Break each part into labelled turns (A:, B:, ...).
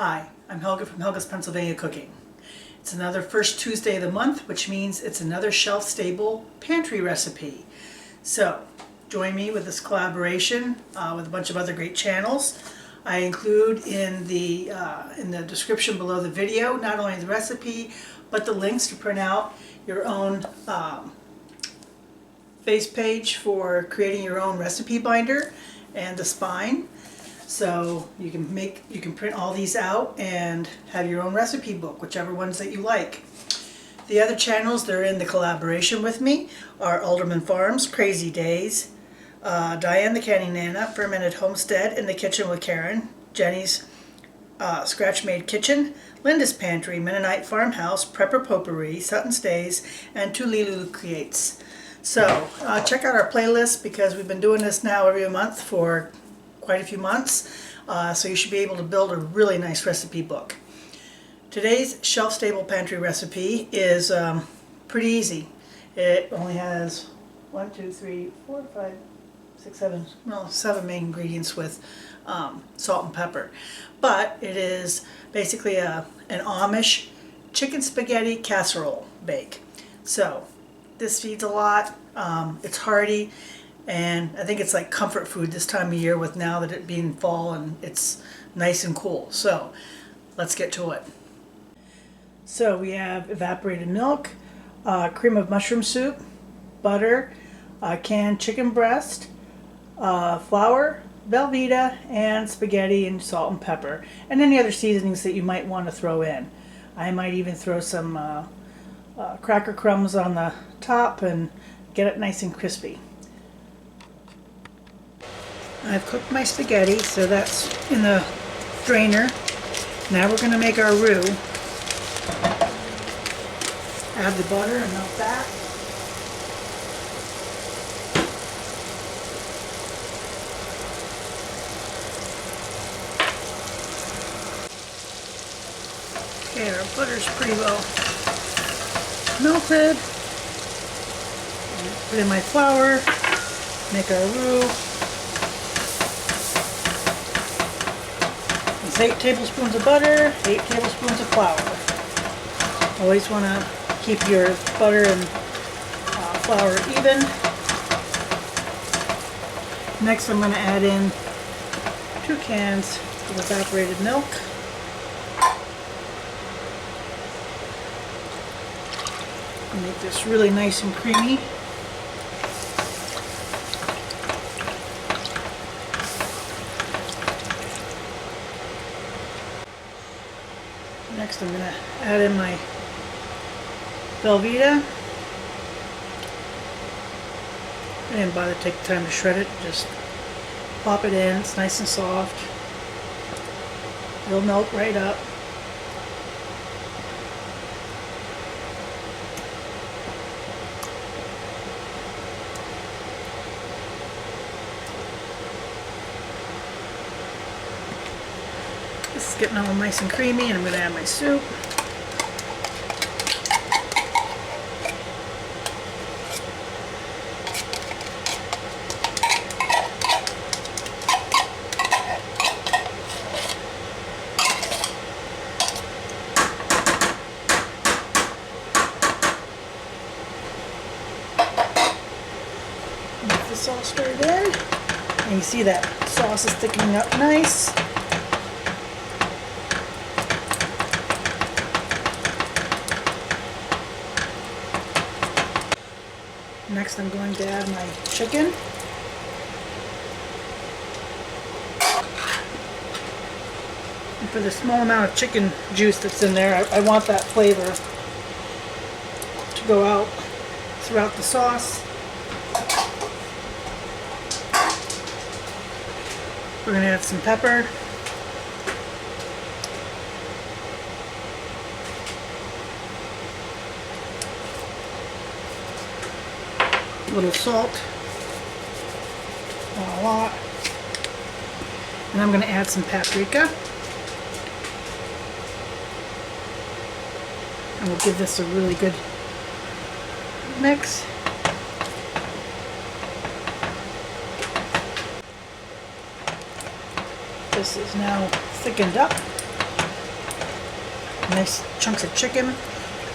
A: Hi, I'm Helga from Helga's Pennsylvania Cooking. It's another first Tuesday of the month, which means it's another shelf-stable pantry recipe. So, join me with this collaboration with a bunch of other great channels. I include in the description below the video not only the recipe, but the links to print out your own face page for creating your own recipe binder and the spine. So you can print all these out and have your own recipe book, whichever ones that you like. The other channels that are in the collaboration with me are Alderman Farms, Crazy Days, Diane the Candy Nana, Fermented Homestead, In the Kitchen with Karen, Jenny's Scratch Made Kitchen, Linda's Pantry, Mennonite Farmhouse, Prepper Potpourri, Sutton Stays, and Tulilu Creates. So check out our playlist because we've been doing this now every month for quite a few months, so you should be able to build a really nice recipe book. Today's shelf-stable pantry recipe is pretty easy. It only has 7 main ingredients with salt and pepper. But it is basically an Amish chicken spaghetti casserole bake. So this feeds a lot, it's hearty, and I think it's like comfort food this time of year with now that it being fall and it's nice and cool. So let's get to it. So we have evaporated milk, cream of mushroom soup, butter, canned chicken breast, flour, Velveeta, and spaghetti and salt and pepper, and any other seasonings that you might want to throw in. I might even throw some cracker crumbs on the top and get it nice and crispy. I've cooked my spaghetti, so that's in the drainer. Now we're going to make our roux. Add the butter and melt that. Okay, our butter's pretty well melted. Put in my flour, make our roux. 8 tablespoons of butter, 8 tablespoons of flour. Always want to keep your butter and flour even. Next I'm going to add in 2 cans of evaporated milk. Make this really nice and creamy. Next I'm going to add in my Velveeta. I didn't bother to take the time to shred it, just pop it in. It's nice and soft. It'll melt right up. This is getting all nice and creamy, and I'm going to add my soup. Get the sauce stirred in, and you see that sauce is thickening up nice. Next I'm going to add my chicken. And for the small amount of chicken juice that's in there, I want that flavor to go out throughout the sauce. We're going to add some pepper. A little salt, not a lot, and I'm going to add some paprika, and we'll give this a really good mix. This is now thickened up. nice chunks of chicken,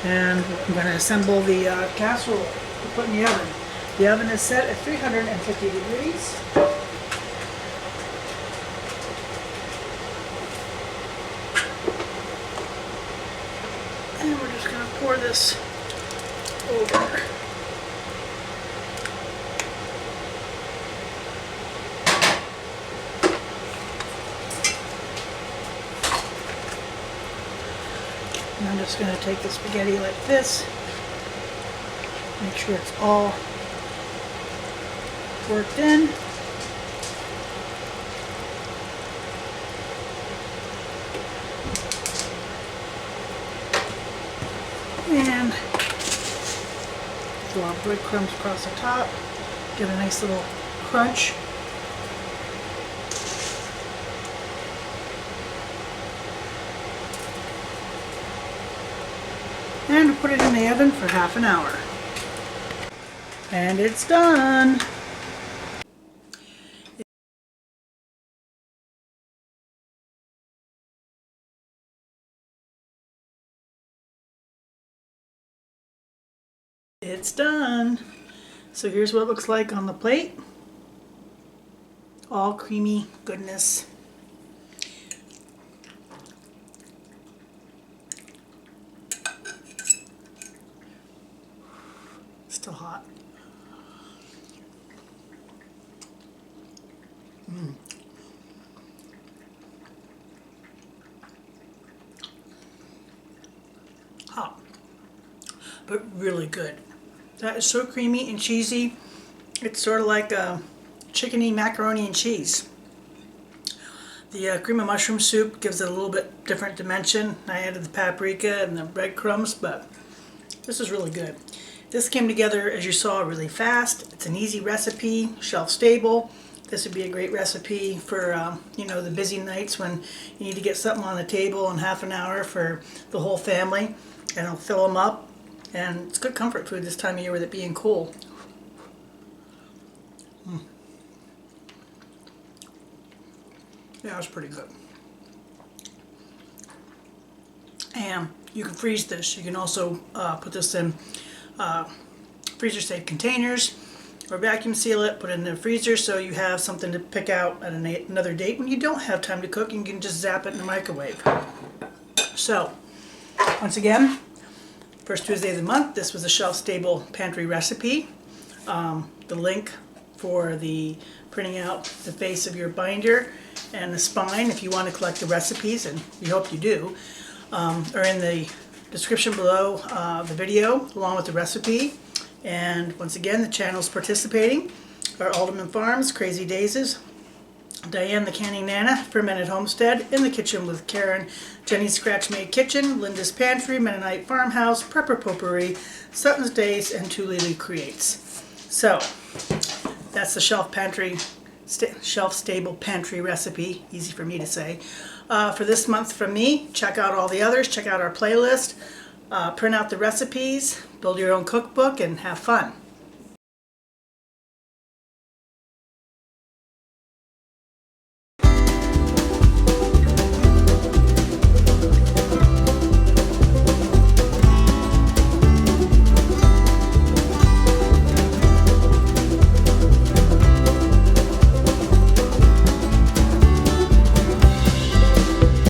A: and I'm going to assemble the casserole to put in the oven. The oven is set at 350 degrees. And we're just going to pour this over. And I'm just going to take the spaghetti like this, make sure it's all worked in. And throw our breadcrumbs across the top, get a nice little crunch. And put it in the oven for half an hour. And it's done. It's done. So here's what it looks like on the plate. All creamy goodness. Still hot. Hot, but really good. That is so creamy and cheesy. It's sort of like a chickeny macaroni and cheese. The cream of mushroom soup gives it a little bit different dimension. I added the paprika and the breadcrumbs, but this is really good. This came together, as you saw, really fast. It's an easy recipe, shelf stable. This would be a great recipe for you know, the busy nights when you need to get something on the table in half an hour for the whole family, and it'll fill them up. And it's good comfort food this time of year with it being cool. Yeah, it's pretty good. And you can freeze this. You can also put this in freezer safe containers, or vacuum seal it, put it in the freezer so you have something to pick out at another date when you don't have time to cook. You can just zap it in the microwave. So, once again, first Tuesday of the month, this was a Shelf Stable Pantry recipe. The link for the printing out the face of your binder and the spine, if you want to collect the recipes, and we hope you do, are in the description below the video, along with the recipe. And once again, the channels participating are Alderman Farms, Crazy Daisies, Diane the Canning Nana, Fermented Homestead, In the Kitchen with Karen, Jenny's Scratch Made Kitchen, Linda's Pantry, Mennonite Farmhouse, Prepper Potpourri, Sutton's Days, and Tulili Creates. So, that's the Shelf Stable Pantry recipe, easy for me to say. For this month from me, check out all the others, check out our playlist, print out the recipes, build your own cookbook, and have fun.